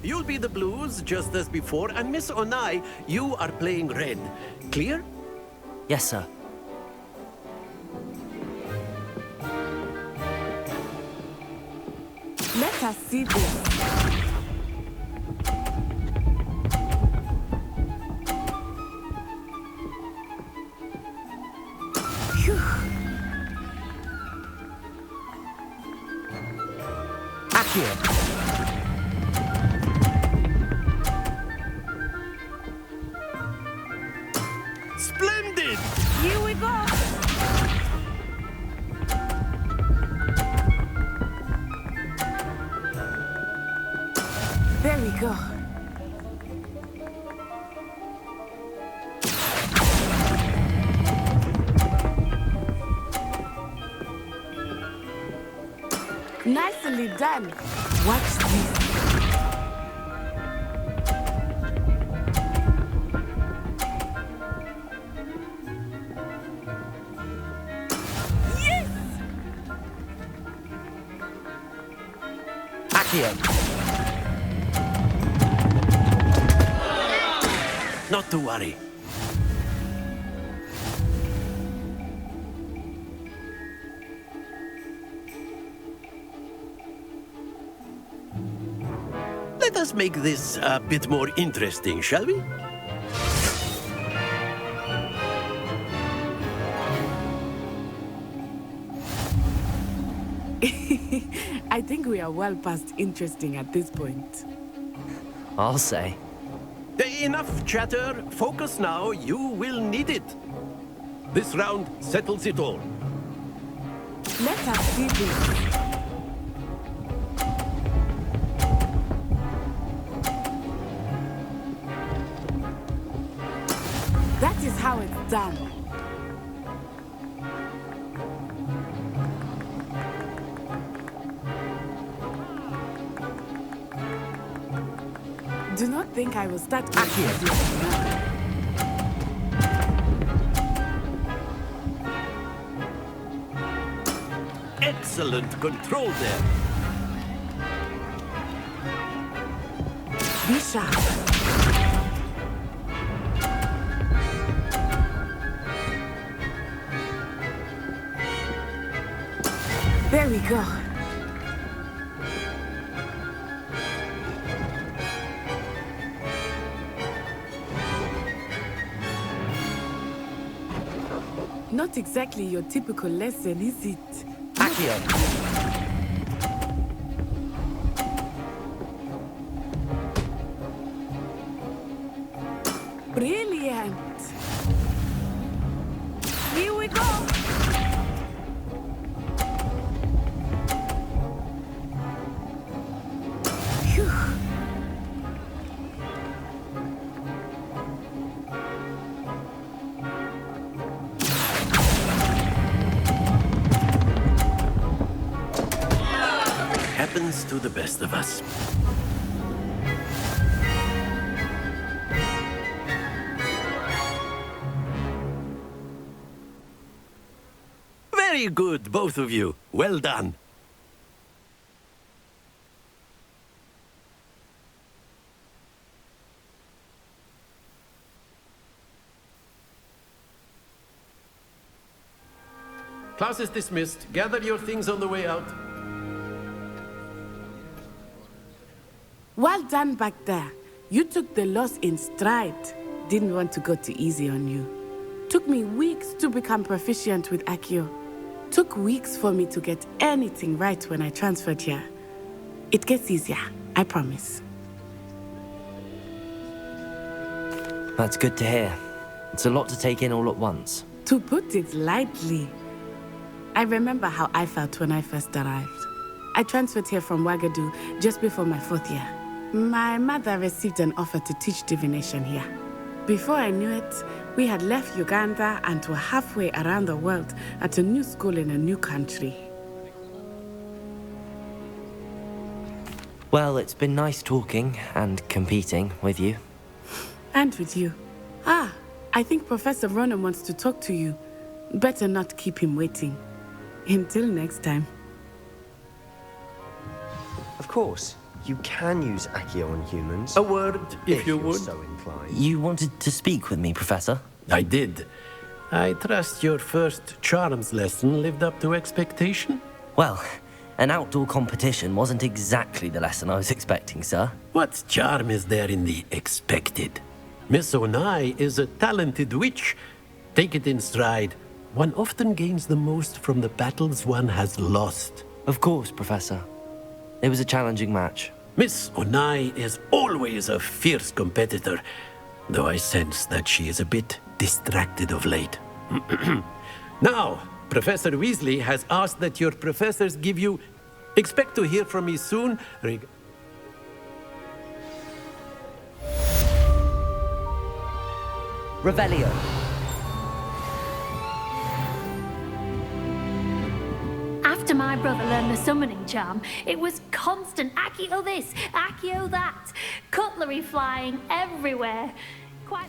you'll be the blues just as before, and Miss Onai, you are playing red. Clear? Yes, sir. Let us see this. Splendid! Here we go. There we go. Nicely done. Watch this. Yes! Accio. Not to worry. Let us make this a bit more interesting, shall we? I think we are well past interesting at this point. I'll say. Enough chatter. Focus now. You will need it. This round settles it all. Let us see this. That is how it's done. Do not think I will start with you now. Excellent control there. Be sharp. There we go. Not exactly your typical lesson, is it? Accio. Brilliant. Here we go. Phew. Happens to the best of us. Very good, both of you. Well done. Class is dismissed. Gather your things on the way out. Well done back there. You took the loss in stride. Didn't want to go too easy on you. Took me weeks to become proficient with Accio. Took weeks for me to get anything right when I transferred here. It gets easier, I promise. That's good to hear. It's a lot to take in all at once. To put it lightly, I remember how I felt when I first arrived. I transferred here from Ouagadougou just before my 4th year. My mother received an offer to teach divination here. Before I knew it, we had left Uganda and were halfway around the world at a new school in a new country. Well, it's been nice talking and competing with you. And with you. Ah, I think Professor Ronan wants to talk to you. Better not keep him waiting. Until next time. Of course. You can use Accio on humans. A word, if you you're would. so inclined. You wanted to speak with me, Professor? I did. I trust your first charms lesson lived up to expectation? Well, an outdoor competition wasn't exactly the lesson I was expecting, sir. What charm is there in the expected? Miss Onai is a talented witch. Take it in stride. One often gains the most from the battles one has lost. Of course, Professor. It was a challenging match. Miss Onai is always a fierce competitor, though I sense that she is a bit distracted of late. Now, Professor Weasley has asked that your professors give you... Expect to hear from me soon. Revelio. After my brother learned the summoning charm, it was constant Accio this, Accio that, cutlery flying everywhere. Quite...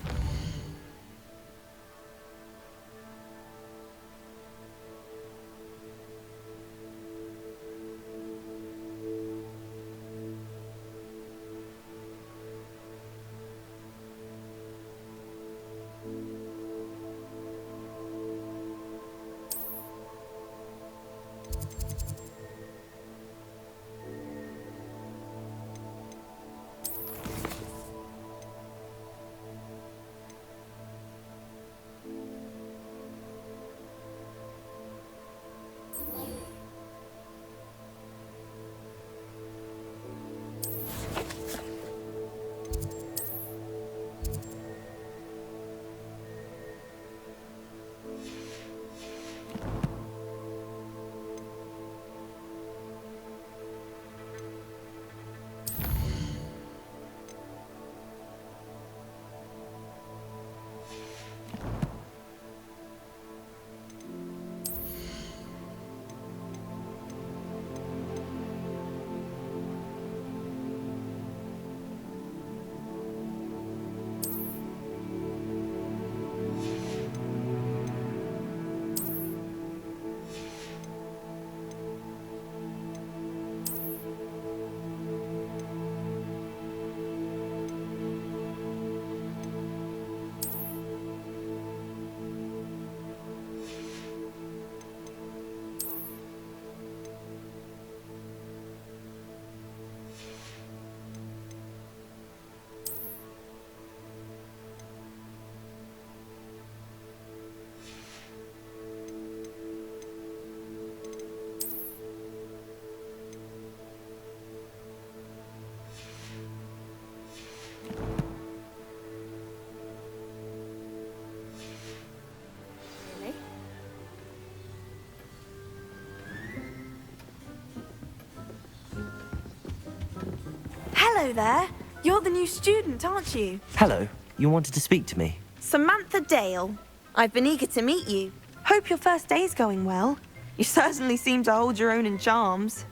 Hello there. You're the new student, aren't you? Hello. You wanted to speak to me? Samantha Dale. I've been eager to meet you. Hope your first day's going well. You certainly seem to hold your own in charms.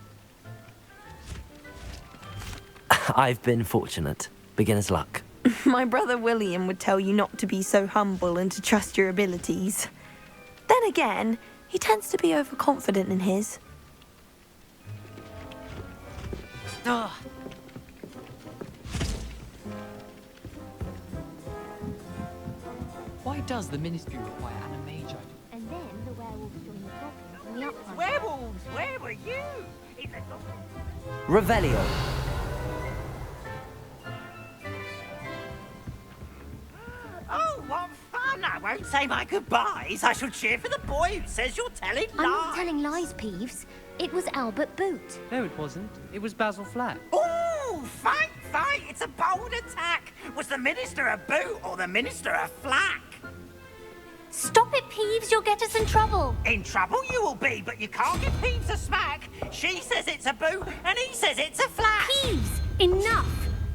I've been fortunate. Beginner's luck. My brother William would tell you not to be so humble and to trust your abilities. Then again, he tends to be overconfident in his. Ugh. Why does the ministry require animagi? And then the werewolves joined the goblins in the upland. Werewolves, where were you? Revelio. Oh, what fun! I won't say my goodbyes. I shall cheer for the boy who says you're telling lies. I'm not telling lies, Peeves. It was Albert Boot. No, it wasn't. It was Basil Flat. Oh, fight, fight! It's a bold attack. Was the minister a boot or the minister a flack? Stop it, Peeves. You'll get us in trouble. In trouble you will be, but you can't give Peeves a smack. She says it's a boot and he says it's a flack. Peeves, enough.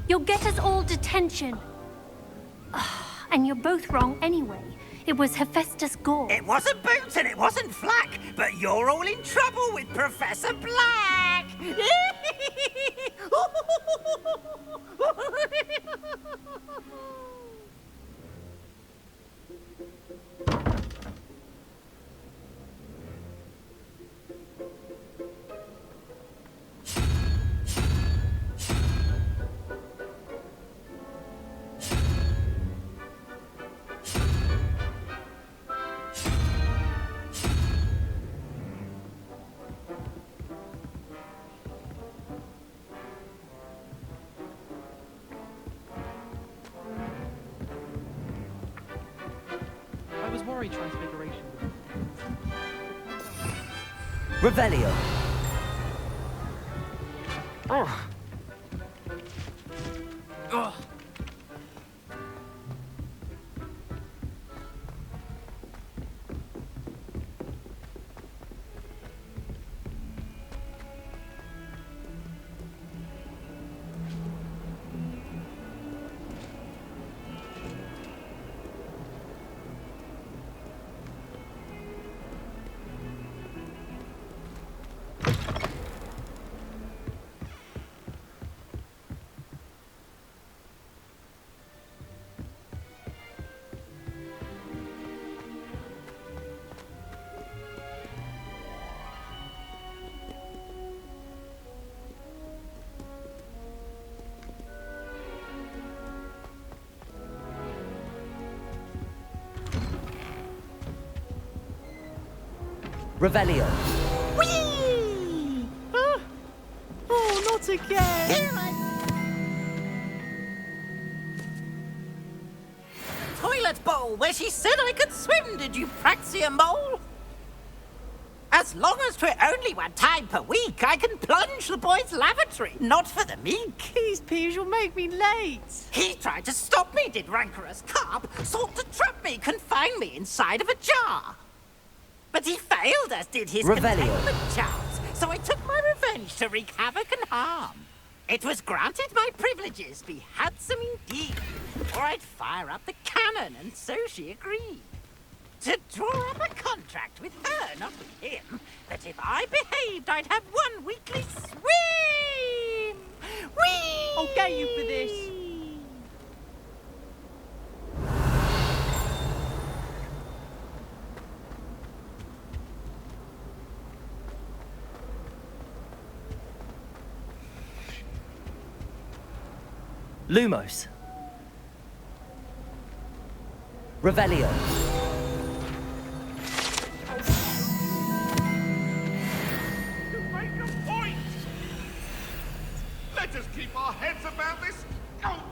You'll get us all detention. And you're both wrong anyway. It was Hephaestus Gore. It wasn't boot and it wasn't flack, but you're all in trouble with Professor Black. sorry, Transfiguration. Revelio. Ugh. Revelio. Whee! Oh, not again! Toilet bowl where she said I could swim, did you praxia mole? As long as 'twere only one time per week, I can plunge the boy's lavatory, not for the meek. These peas will make me late. He tried to stop me, did rancorous carp, sought to trap me, confine me inside of a jar. But he failed, as did his Revelio. containment charms, so I took my revenge to wreak havoc and harm. It was granted my privileges be handsome indeed, or I'd fire up the cannon, and so she agreed. To draw up a contract with her, not with him, that if I behaved, I'd have one weekly swim! Whee! I'll get you for this. Lumos. Revelio. You make a point! Let us keep our heads about this. Oh,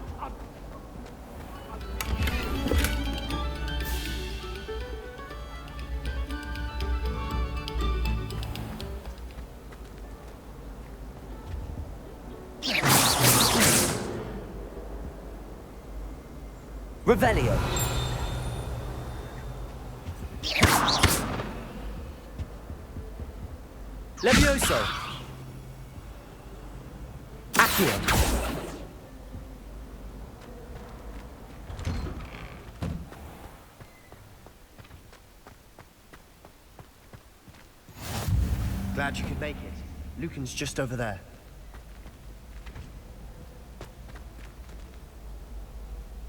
Revelio. Levioso. Accio. Glad you could make it. Lucan's just over there.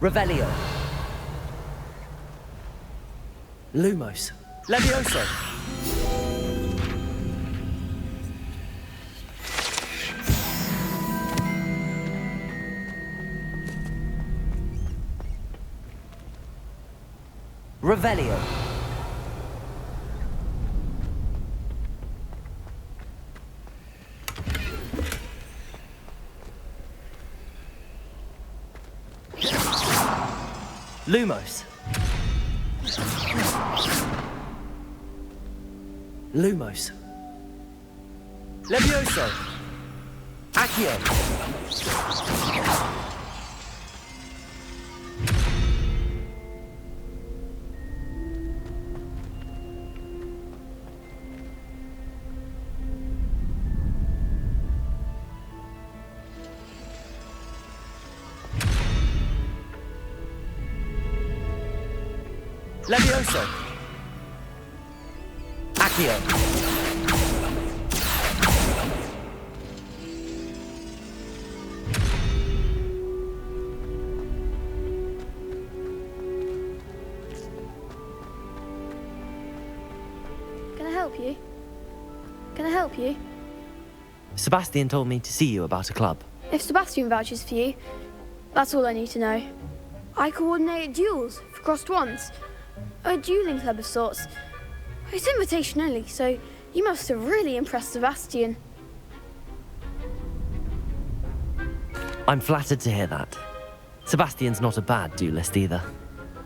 Revelio. Lumos. Levioso. Revelio. Lumos. Lumos. Levioso. Accio. Levioso. Accio. Can I help you? Can I help you? Sebastian told me to see you about a club. If Sebastian vouches for you, that's all I need to know. I coordinate duels for crossed wands. A dueling club of sorts. It's invitation only, so you must have really impressed Sebastian. I'm flattered to hear that. Sebastian's not a bad duelist either.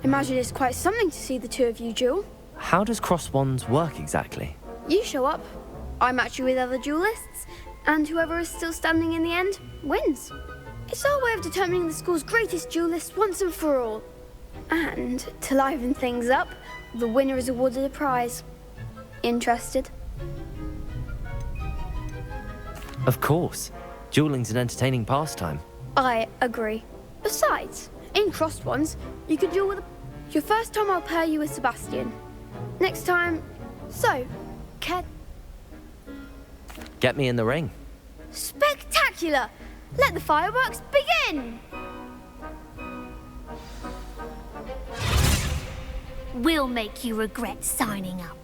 Imagine it's quite something to see the two of you duel. How does cross wands work exactly? You show up, I match you with other duelists, and whoever is still standing in the end wins. It's our way of determining the school's greatest duelist once and for all. And to liven things up, the winner is awarded a prize. Interested? Of course. Dueling's an entertaining pastime. I agree. Besides, in crossed ones, you can duel with Your first time I'll pair you with Sebastian. Next time... So, Get me in the ring. Spectacular! Let the fireworks begin! We'll make you regret signing up.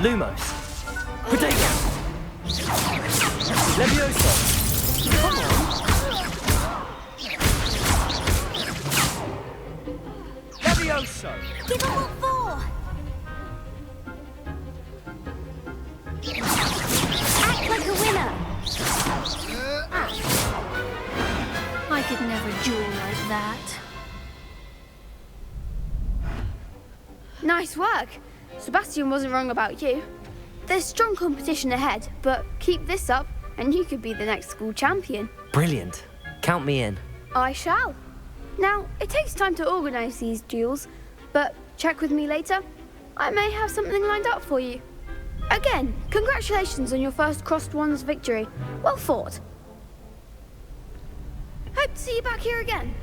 Lumos. Potato. Levioso. Come on. Levioso. Give them what for? Act like a winner. I could never duel like that. Nice work. Sebastian wasn't wrong about you. There's strong competition ahead, but keep this up and you could be the next school champion. Brilliant. Count me in. I shall. Now, it takes time to organise these duels, but check with me later. I may have something lined up for you. Again, congratulations on your first crossed wands victory. Well fought. Hope to see you back here again.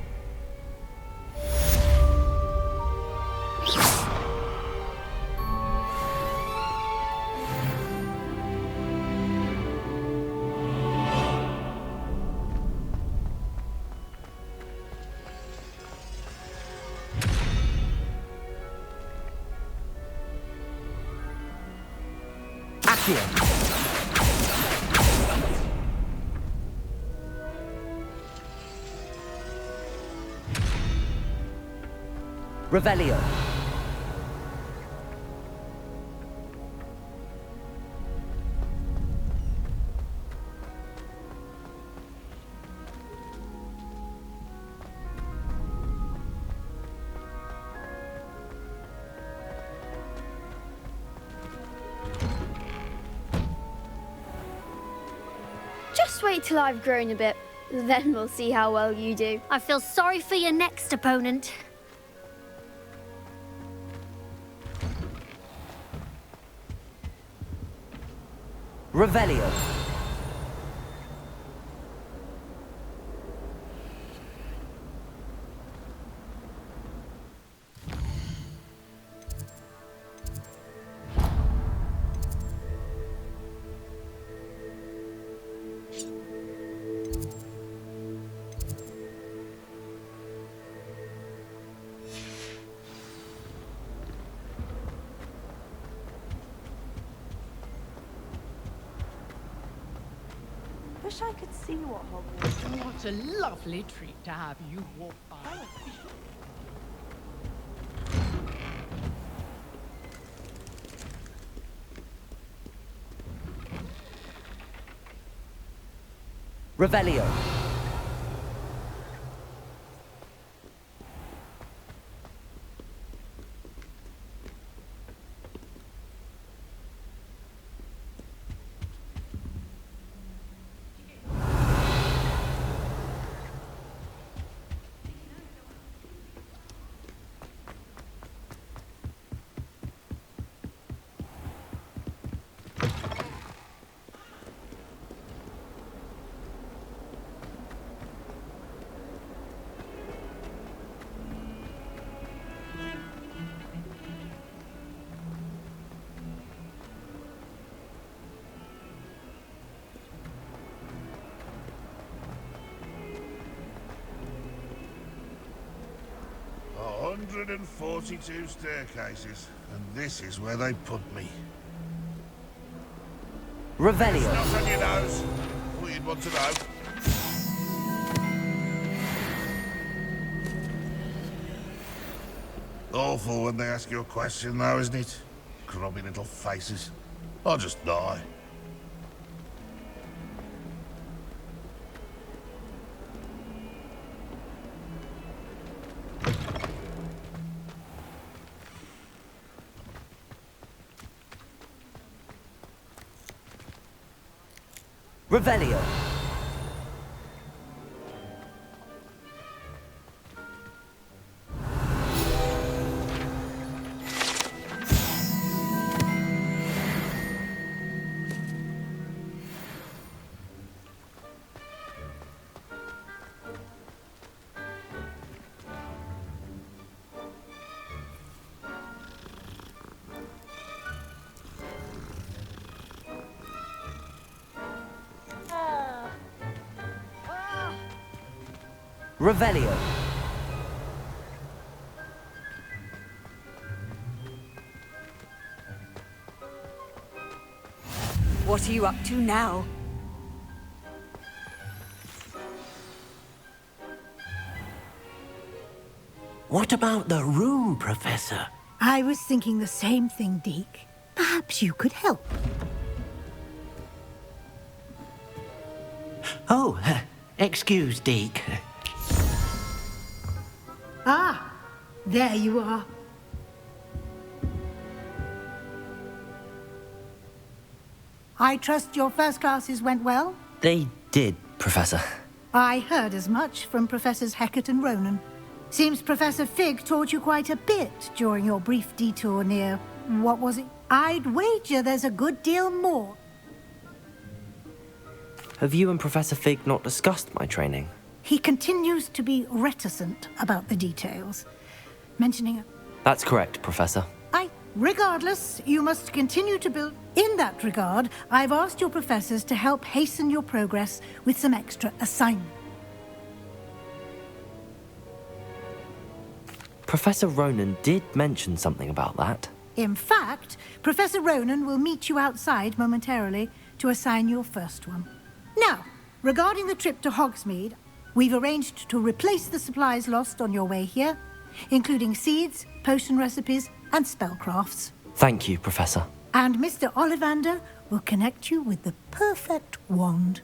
Revelio. Just wait till I've grown a bit, then we'll see how well you do. I feel sorry for your next opponent. Revelio. Wish I could see what Hogwarts. What a lovely treat to have you walk by. Revelio. A 142 staircases, and this is where they put me. Revelio. Not on your nose. Thought you'd want to know. Awful when they ask you a question, though, isn't it? Grubby little faces. I'll just die. Revelio. Revelio. What are you up to now? What about the room, Professor? I was thinking the same thing, Deke. Perhaps you could help. Oh, excuse, Deke. Ah, there you are. I trust your first classes went well? They did, Professor. I heard as much from Professors Hecat and Ronan. Seems Professor Fig taught you quite a bit during your brief detour near... what was it? I'd wager there's a good deal more. Have you and Professor Fig not discussed my training? He continues to be reticent about the details, mentioning... That's correct, Professor. Regardless, you must continue to build... In that regard, I've asked your professors to help hasten your progress with some extra assignments. Professor Ronan did mention something about that. In fact, Professor Ronan will meet you outside momentarily to assign your first one. Now, regarding the trip to Hogsmeade, we've arranged to replace the supplies lost on your way here, including seeds, potion recipes, and spellcrafts. Thank you, Professor. And Mr. Ollivander will connect you with the perfect wand.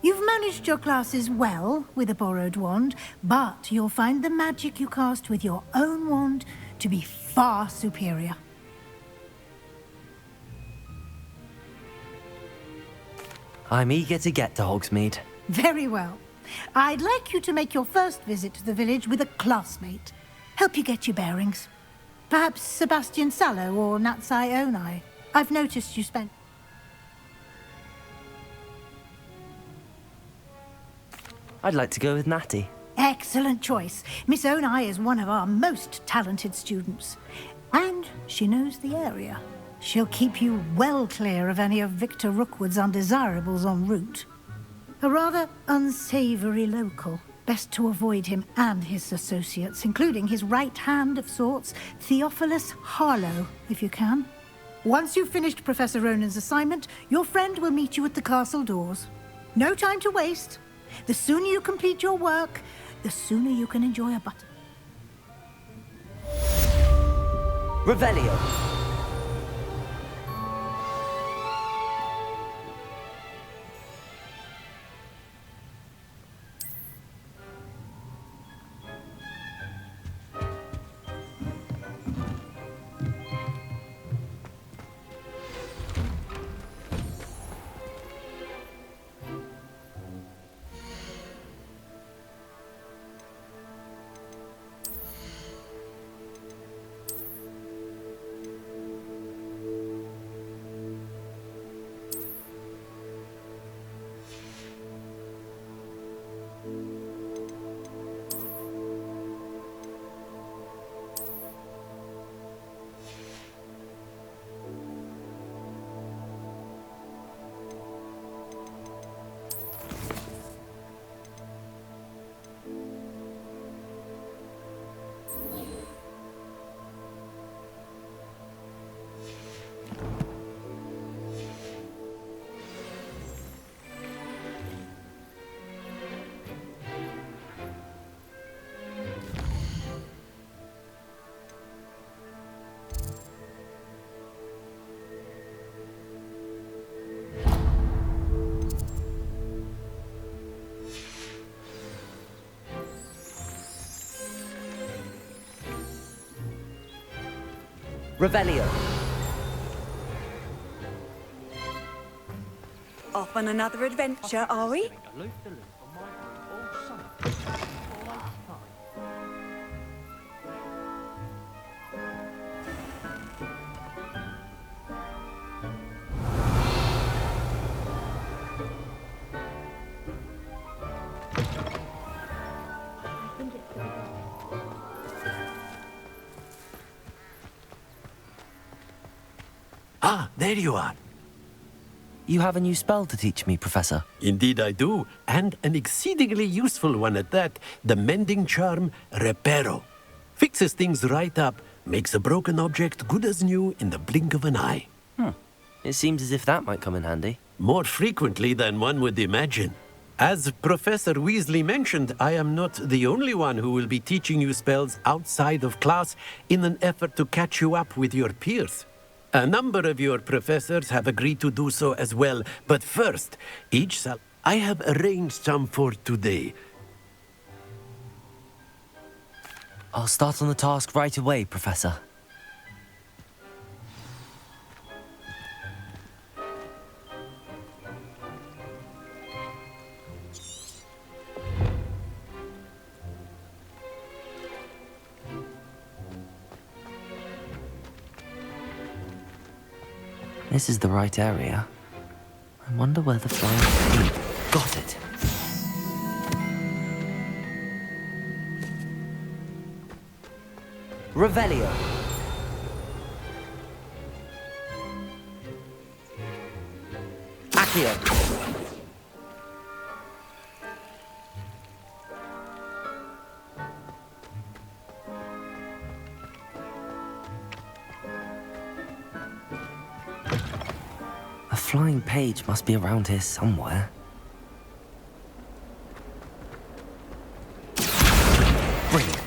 You've managed your classes well with a borrowed wand, but you'll find the magic you cast with your own wand to be far superior. I'm eager to get to Hogsmeade. Very well. I'd like you to make your first visit to the village with a classmate. Help you get your bearings. Perhaps Sebastian Sallow or Natsai Onai. I've noticed you spent... I'd like to go with Natty. Excellent choice. Miss Onai is one of our most talented students. And she knows the area. She'll keep you well clear of any of Victor Rookwood's undesirables en route. A rather unsavory local. Best to avoid him and his associates, including his right hand of sorts, Theophilus Harlow, if you can. Once you've finished Professor Ronan's assignment, your friend will meet you at the castle doors. No time to waste. The sooner you complete your work, the sooner you can enjoy a button. Revelio. Revelio. Off on another adventure, are we? Ah, there you are. You have a new spell to teach me, Professor. Indeed I do, and an exceedingly useful one at that. The mending charm, Reparo. Fixes things right up, makes a broken object good as new in the blink of an eye. It seems as if that might come in handy. More frequently than one would imagine. As Professor Weasley mentioned, I am not the only one who will be teaching you spells outside of class in an effort to catch you up with your peers. A number of your professors have agreed to do so as well, but first, I have arranged some for today. I'll start on the task right away, Professor. This is the right area. I wonder where the flying... Got it. Revelio. Accio. A flying page must be around here somewhere. Brilliant.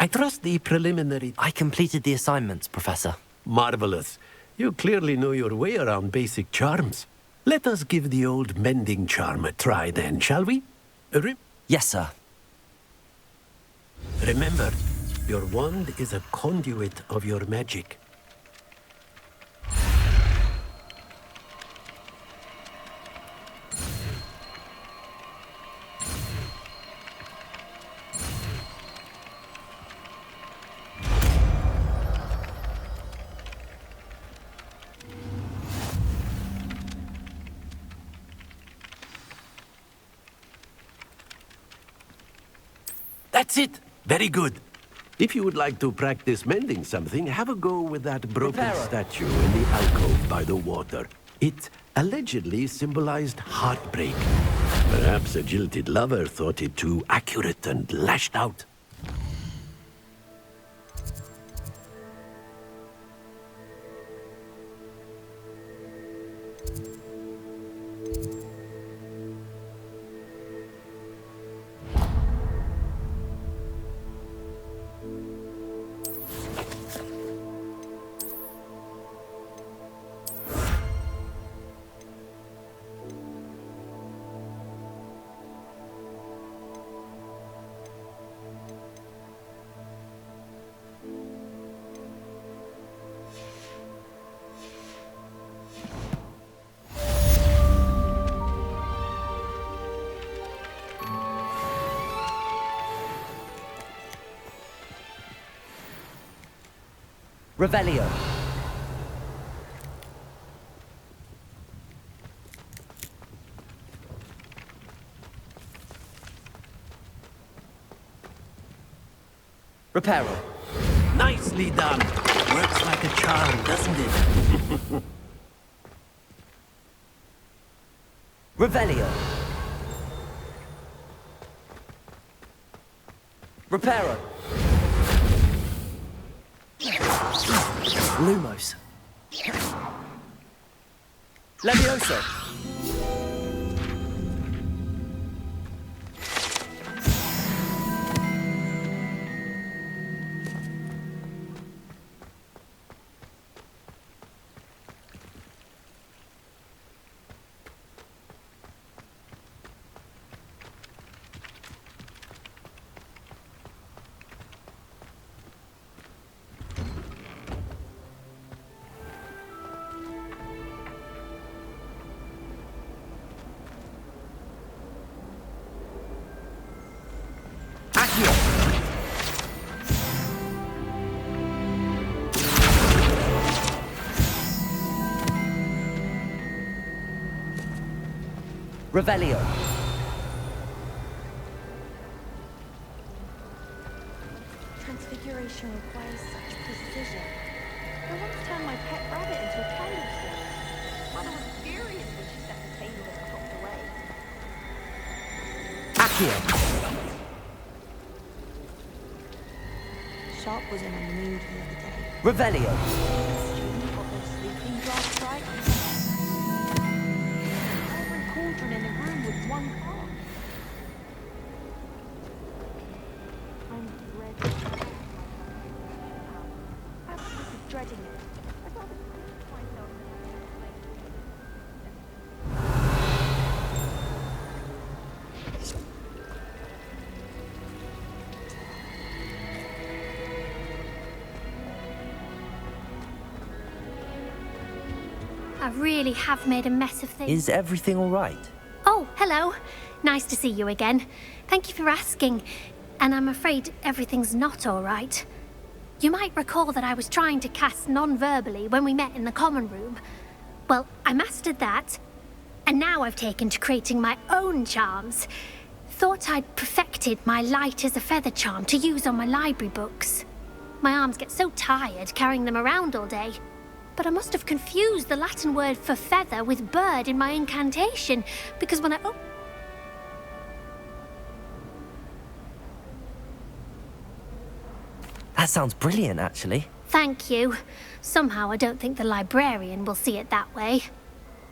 I trust the preliminary... I completed the assignments, Professor. Marvelous. You clearly know your way around basic charms. Let us give the old mending charm a try then, shall we? Yes, sir. Remember, your wand is a conduit of your magic. That's it! Very good. If you would like to practice mending something, have a go with that broken statue in the alcove by the water. It allegedly symbolized heartbreak. Perhaps a jilted lover thought it too accurate and lashed out. Revelio. Reparo. Nicely done. Works like a charm, doesn't it? Revelio. Reparo. Lumos. Levioso. Revelio. Transfiguration requires such precision. I once turned my pet rabbit into a candlestick. Mother was furious when she set the table and propped away. Accio. Sharp was in a mood the other day. Revelio. Student got their sleeping draught right. Every cauldron in a room with one card. I'm dreading it. I'd rather put myself in I really have made a mess of things. Is everything all right? Oh, hello. Nice to see you again. Thank you for asking. And I'm afraid everything's not all right. You might recall that I was trying to cast non-verbally when we met in the common room. Well, I mastered that. And now I've taken to creating my own charms. Thought I'd perfected my light as a feather charm to use on my library books. My arms get so tired carrying them around all day. But I must have confused the Latin word for feather with bird in my incantation, because when I... Oh. That sounds brilliant, actually. Thank you. Somehow I don't think the librarian will see it that way.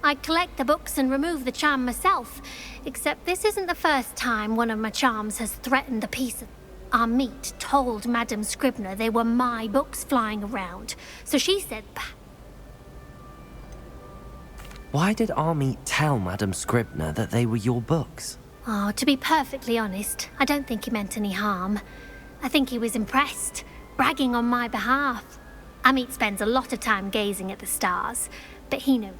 I collect the books and remove the charm myself, except this isn't the first time one of my charms has threatened the peace of... Our meat told Madame Scribner they were my books flying around, so she said... Why did Army tell Madame Scribner that they were your books? Oh, to be perfectly honest, I don't think he meant any harm. I think he was impressed, bragging on my behalf. Amit spends a lot of time gazing at the stars, but he knows.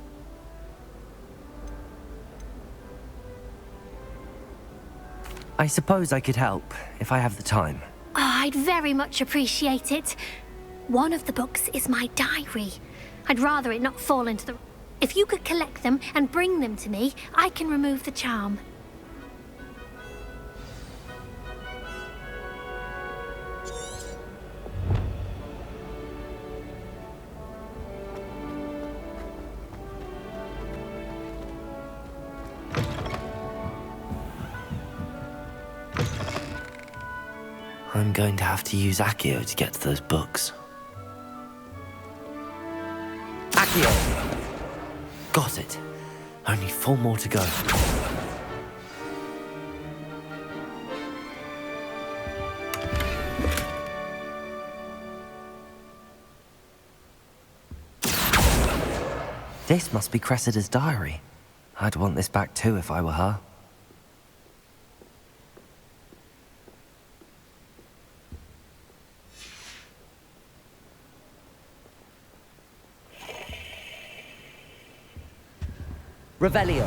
I suppose I could help, if I have the time. Oh, I'd very much appreciate it. One of the books is my diary. I'd rather it not fall into the... If you could collect them and bring them to me, I can remove the charm. I'm going to have to use Accio to get to those books. Accio! Got it. Only 4 more to go. This must be Cressida's diary. I'd want this back too if I were her. Revelio.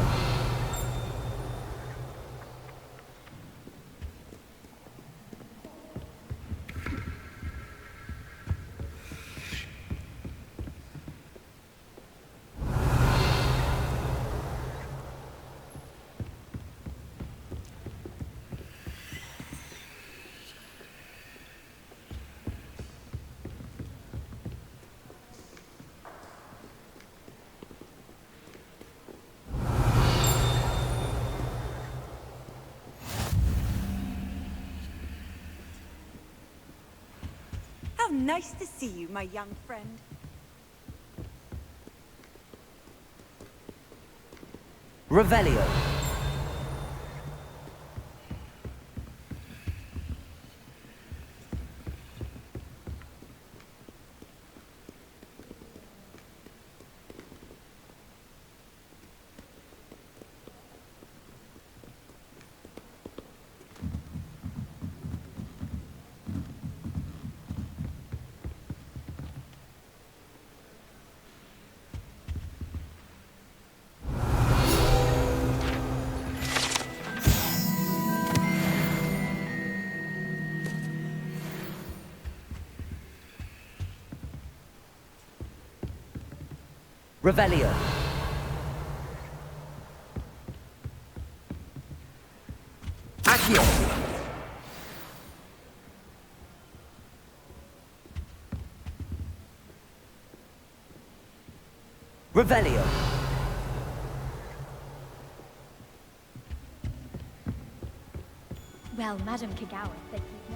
How nice to see you, my young friend. Revelio. Revelio. Accio. Revelio. Well, Madam Kagawa said you'd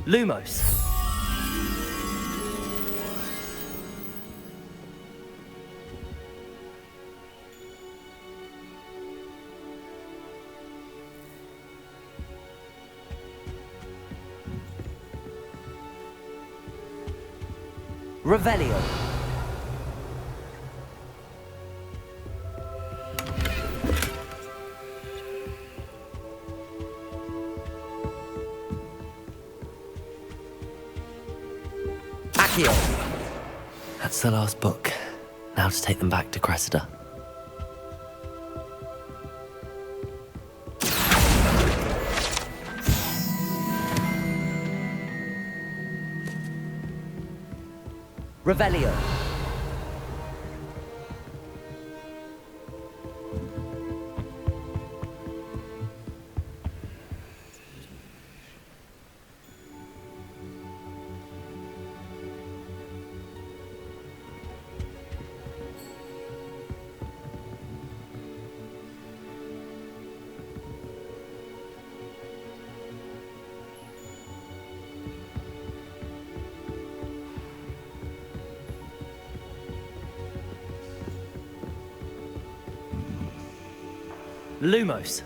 never... Lumos. Revelio. Accio. That's the last book. Now to take them back to Cressida. Revelio. Lumos.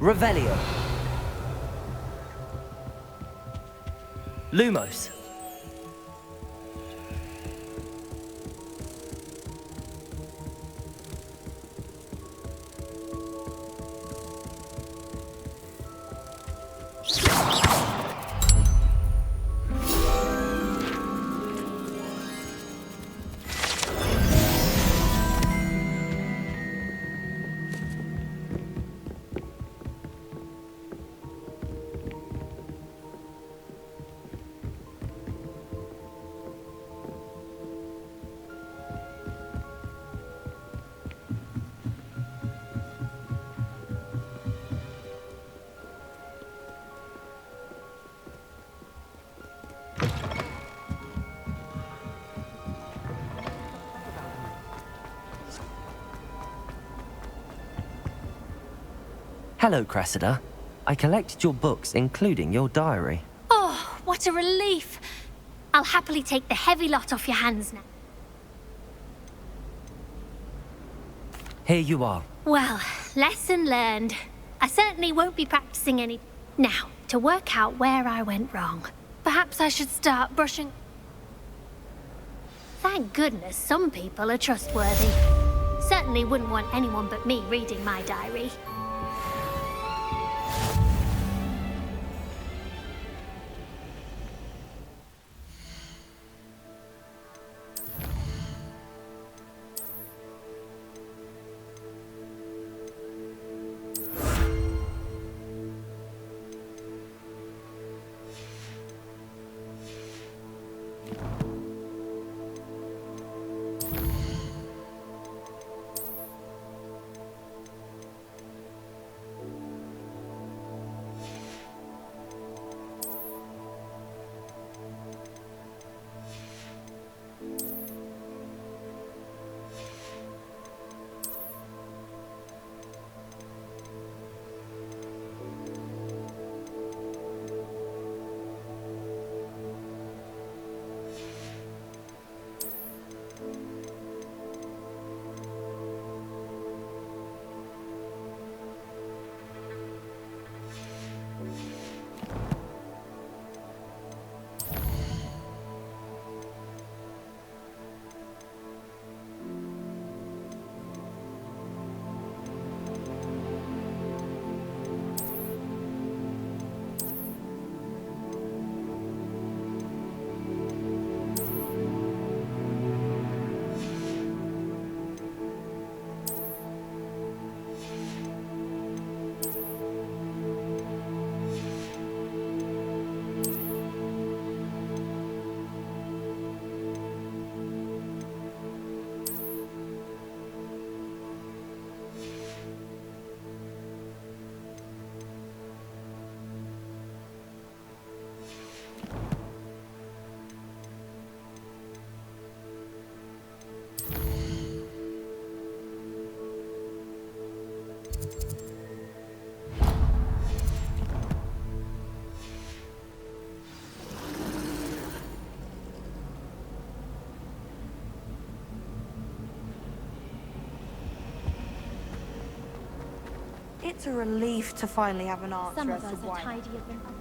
Revelio. Lumos. Hello, Cressida. I collected your books, including your diary. Oh, what a relief. I'll happily take the heavy lot off your hands now. Here you are. Well, lesson learned. I certainly won't be practicing any... Now, to work out where I went wrong. Perhaps I should start brushing... Thank goodness some people are trustworthy. Certainly wouldn't want anyone but me reading my diary. It's a relief to finally have an answer Some as of to us are why. tidier than others.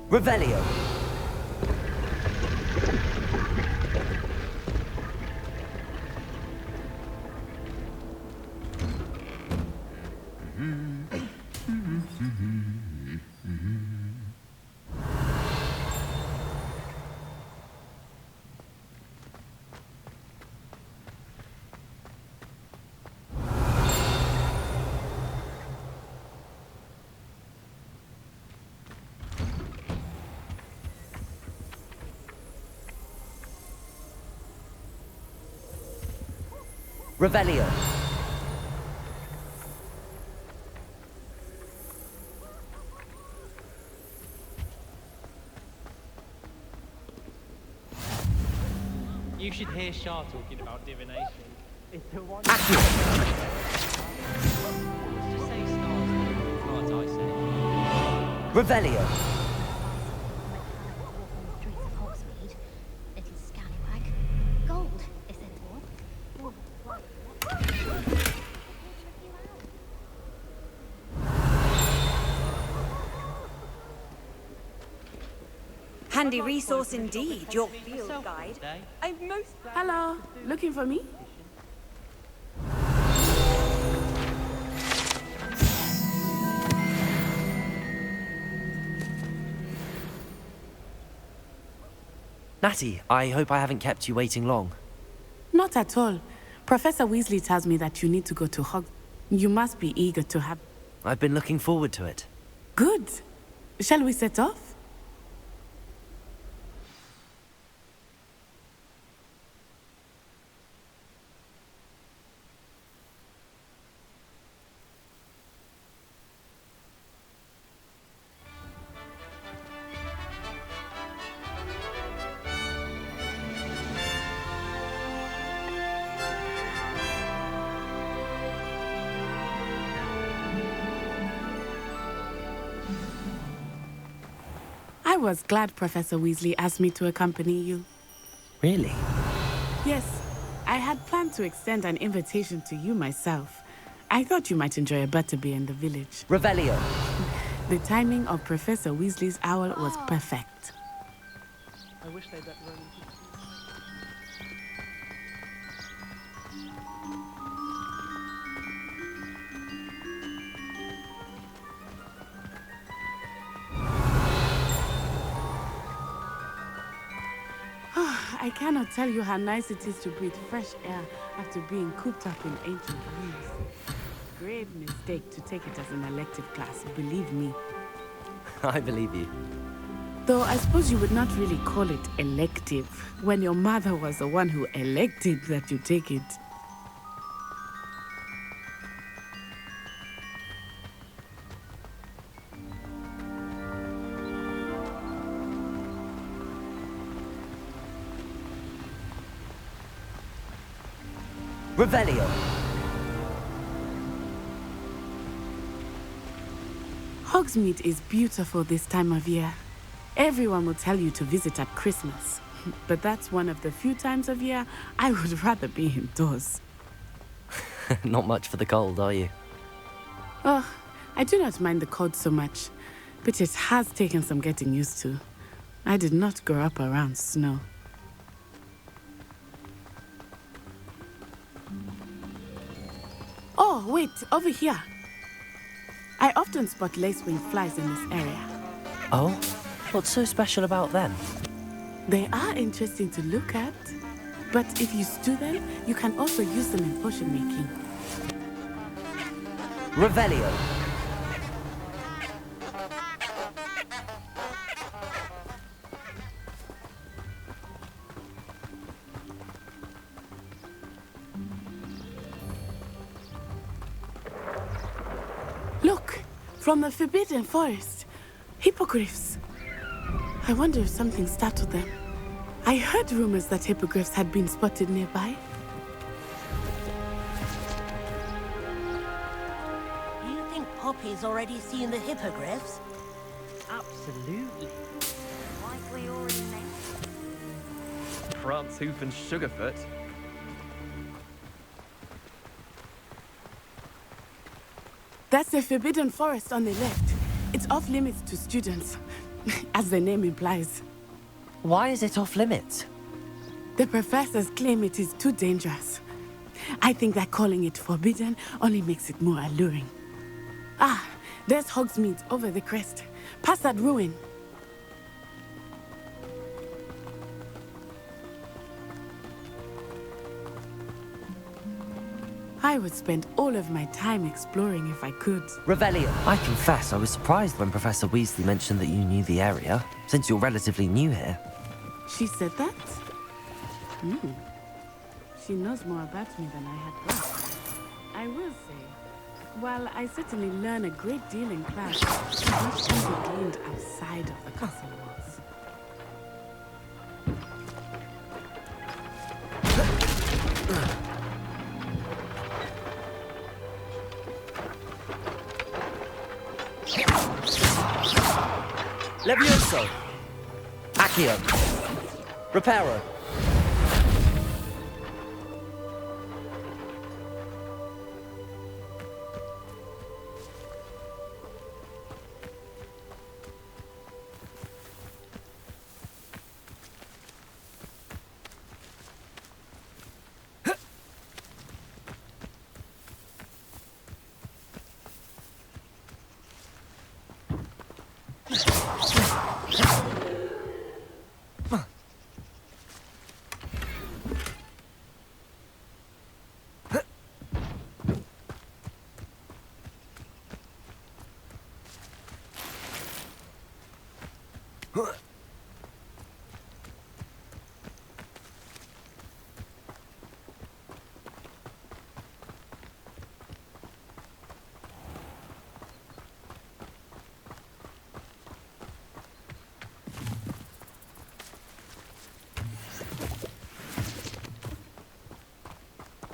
Revelio. Revelio. You should hear Shah talking about divination. It's the one. Accurate. Just say stars, cards, I say. Revelio. Streets of Hogsmeade. Little scallywag. Gold, is it all? Handy resource indeed, your field guide. I'm most... Hello, looking for me? Natty, I hope I haven't kept you waiting long. Not at all. Professor Weasley tells me that you need to go to Hogwarts. You must be eager to have... I've been looking forward to it. Good. Shall we set off? I was glad Professor Weasley asked me to accompany you. Really? Yes, I had planned to extend an invitation to you myself. I thought you might enjoy a butterbeer in the village. Revelio. The timing of Professor Weasley's owl was perfect. I wish they'd let Ronan. I cannot tell you how nice it is to breathe fresh air after being cooped up in ancient rooms. Grave mistake to take it as an elective class, believe me. I believe you. Though I suppose you would not really call it elective when your mother was the one who elected that you take it. Revelio. Hogsmeade is beautiful this time of year. Everyone will tell you to visit at Christmas. But that's one of the few times of year I would rather be indoors. Not much for the cold, are you? Oh, I do not mind the cold so much, but it has taken some getting used to. I did not grow up around snow. Oh, wait, over here. I often spot lacewing flies in this area. Oh? What's so special about them? They are interesting to look at, but if you stew them, you can also use them in potion making. Revelio. Look, from the Forbidden Forest, hippogriffs. I wonder if something startled them. I heard rumors that hippogriffs had been spotted nearby. think Poppy's already seen the hippogriffs? Absolutely. Likely already named. Prance Hoof and Sugarfoot. That's the forbidden forest on the left. It's off limits to students, as the name implies. Why is it off limits? The professors claim it is too dangerous. I think that calling it forbidden only makes it more alluring. Ah, there's Hogsmeade over the crest, past that ruin. I would spend all of my time exploring if I could. Revelio. I confess I was surprised when Professor Weasley mentioned that you knew the area, since you're relatively new here. She said that? She knows more about me than I had thought. I will say, while I certainly learn a great deal in class, much can be gained outside of the castle walls. Levioso! Accio! Reparo!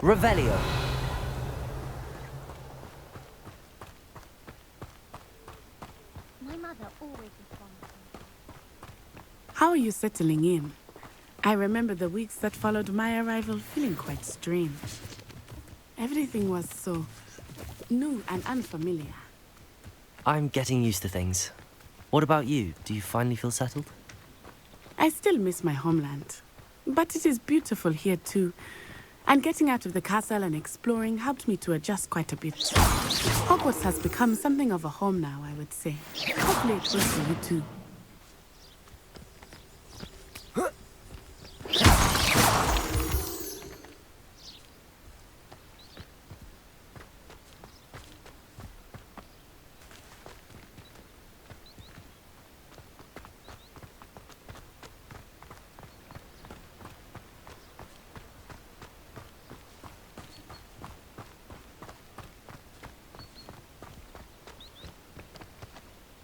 Revelio. My mother always responds. How are you settling in? I remember the weeks that followed my arrival feeling quite strange. Everything was so new and unfamiliar. I'm getting used to things. What about you? Do you finally feel settled? I still miss my homeland, but it is beautiful here too. And getting out of the castle and exploring helped me to adjust quite a bit. Hogwarts has become something of a home now, I would say. Hopefully it was for you too.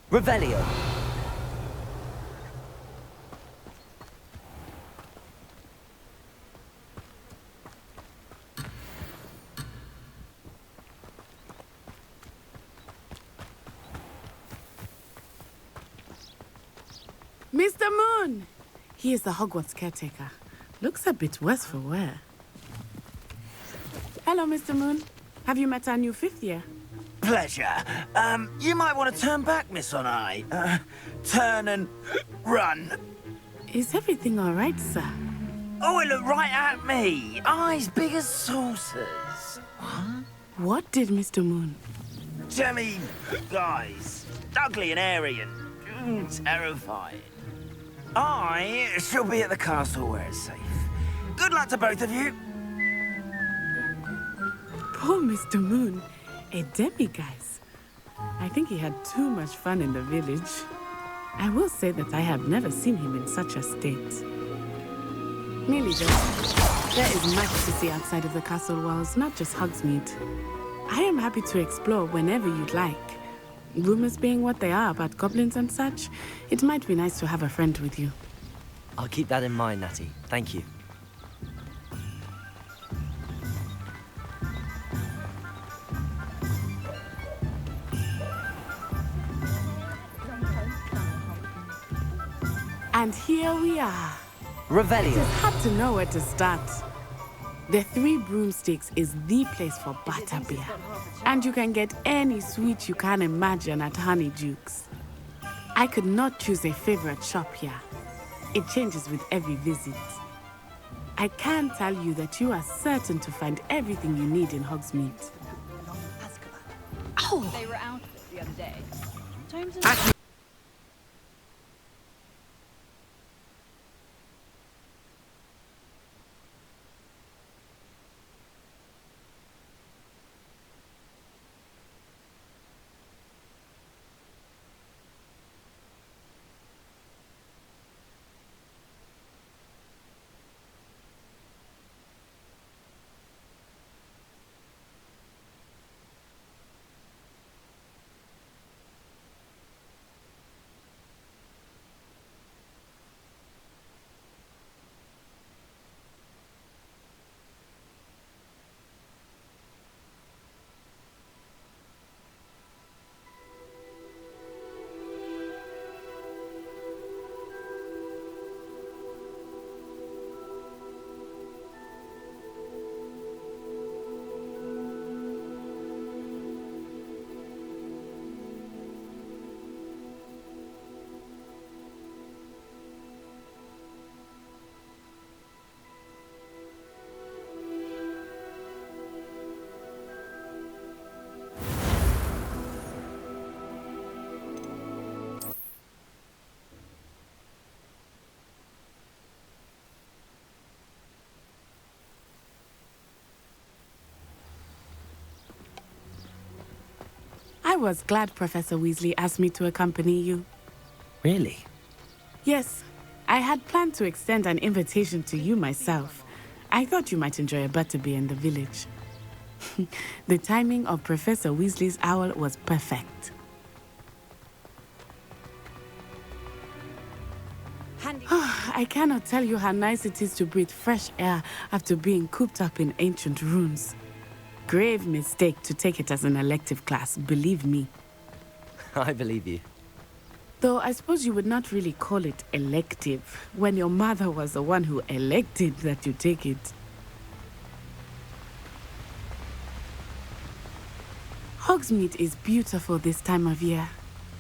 Revelio. Mr. Moon! He is the Hogwarts caretaker. Looks a bit worse for wear. Hello, Mr. Moon. Have you met our new fifth year? Pleasure. You might want to turn back, Miss On-Eye. Turn and run. Is everything all right, sir? Oh, it looked right at me. Eyes big as saucers. What did Mr. Moon? Jemmy guys. Ugly and airy and terrifying. I shall be at the castle where it's safe. Good luck to both of you. Poor Mr. Moon. A demiguise. I think he had too much fun in the village. I will say that I have never seen him in such a state. Merely though, there is much to see outside of the castle walls, not just Hogsmeade. I am happy to explore whenever you'd like. Rumors being what they are about goblins and such, it might be nice to have a friend with you. I'll keep that in mind, Natty. Thank you. And here we are. Revelio. It is hard to know where to start. The Three Broomsticks is the place for butterbeer. And you can get any sweet you can imagine at Honeydukes. I could not choose a favorite shop here. It changes with every visit. I can tell you that you are certain to find everything you need in Hogsmeade. Oh! They were out the other day. I was glad Professor Weasley asked me to accompany you. Really? Yes, I had planned to extend an invitation to you myself. I thought you might enjoy a butterbeer in the village. The timing of Professor Weasley's owl was perfect. I cannot tell you how nice it is to breathe fresh air after being cooped up in ancient ruins. Grave mistake to take it as an elective class, believe me. I believe you. Though I suppose you would not really call it elective when your mother was the one who elected that you take it. Hogsmeade is beautiful this time of year.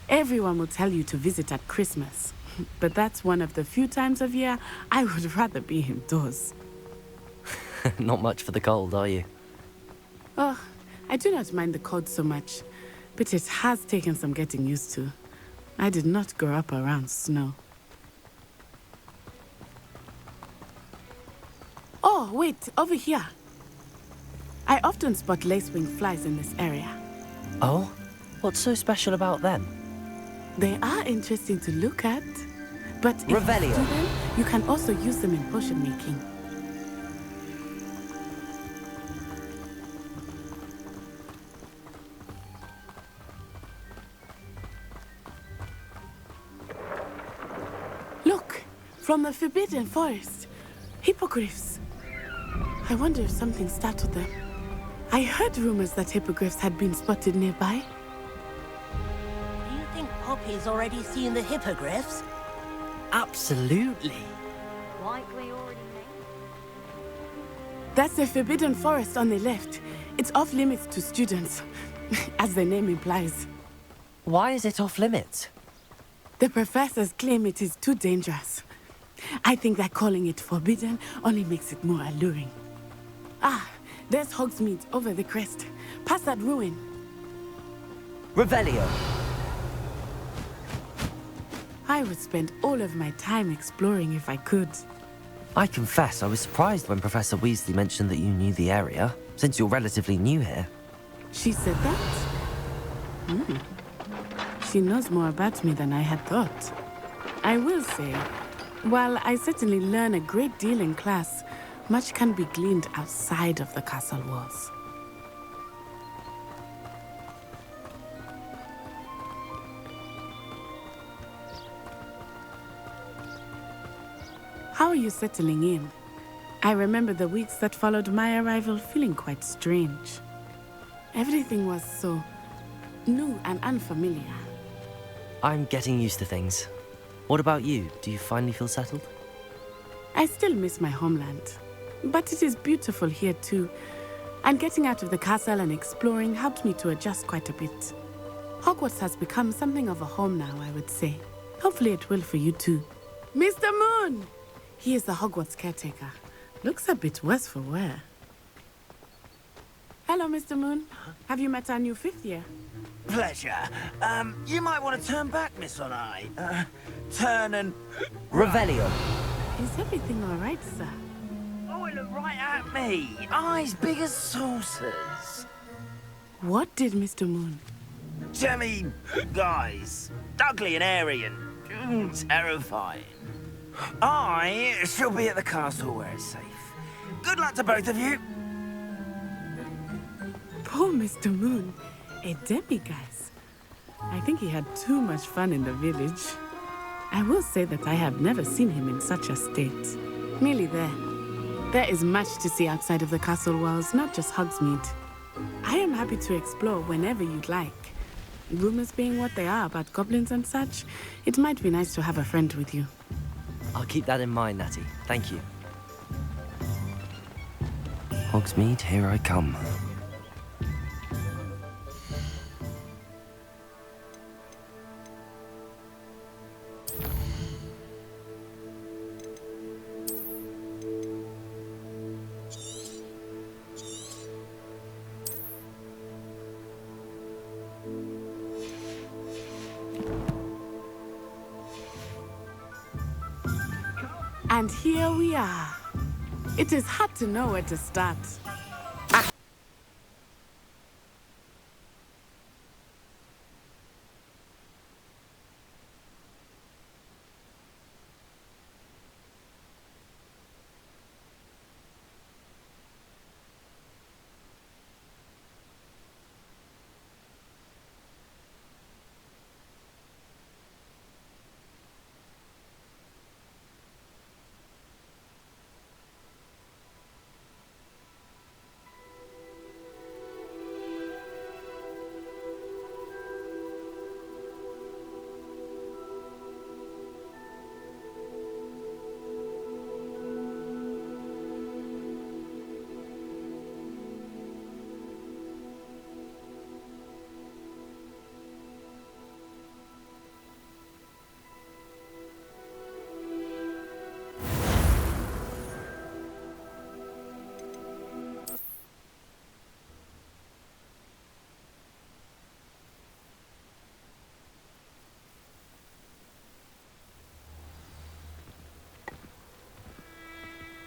Everyone will tell you to visit at Christmas, but that's one of the few times of year I would rather be indoors. Not much for the cold, are you? Oh, I do not mind the cold so much, but it has taken some getting used to. I did not grow up around snow. Oh, wait, over here. I often spot lacewing flies in this area. Oh? What's so special about them? They are interesting to look at, but if Revelio. you do them, you can also use them in potion making. Look, from the Forbidden Forest, hippogriffs. I wonder if something startled them. I heard rumors that hippogriffs had been spotted nearby. Do you think Poppy's already seen the hippogriffs? Absolutely. Likely already made. That's the Forbidden Forest on the left. It's off limits to students, as the name implies. Why is it off limits? The professors claim it is too dangerous. I think that calling it forbidden only makes it more alluring. Ah, there's Hogsmeade over the crest. Past that ruin. Revelio. I would spend all of my time exploring if I could. I confess I was surprised when Professor Weasley mentioned that you knew the area, since you're relatively new here. She said that? She knows more about me than I had thought. I will say, while I certainly learn a great deal in class, much can be gleaned outside of the castle walls. How are you settling in? I remember the weeks that followed my arrival feeling quite strange. Everything was so new and unfamiliar. I'm getting used to things. What about you? Do you finally feel settled? I still miss my homeland, but it is beautiful here too. And getting out of the castle and exploring helped me to adjust quite a bit. Hogwarts has become something of a home now, I would say. Hopefully it will for you too. Mr. Moon! He is the Hogwarts caretaker. Looks a bit worse for wear. Hello, Mr. Moon. Have you met our new 5th year? Pleasure. You might want to turn back, Miss Onai. Turn and... Revelio. Is everything all right, sir? Oh, it looked right at me. Eyes big as saucers. What did Mr. Moon? I mean, guys, ugly and airy and terrifying. I shall be at the castle where it's safe. Good luck to both of you. Poor Mr. Moon, a demiguise. I think he had too much fun in the village. I will say that I have never seen him in such a state. Nearly there. There is much to see outside of the castle walls, not just Hogsmeade. I am happy to explore whenever you'd like. Rumors being what they are about goblins and such, it might be nice to have a friend with you. I'll keep that in mind, Natty. Thank you. Hogsmeade, here I come. And here we are. It is hard to know where to start.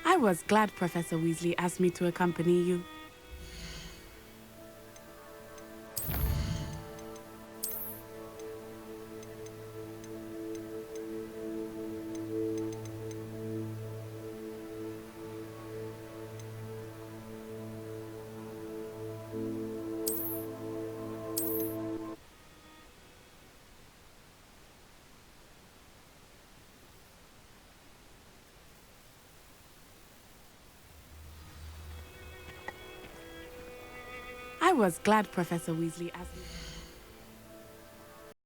I was glad Professor Weasley asked me to accompany you. I was glad Professor Weasley asked me.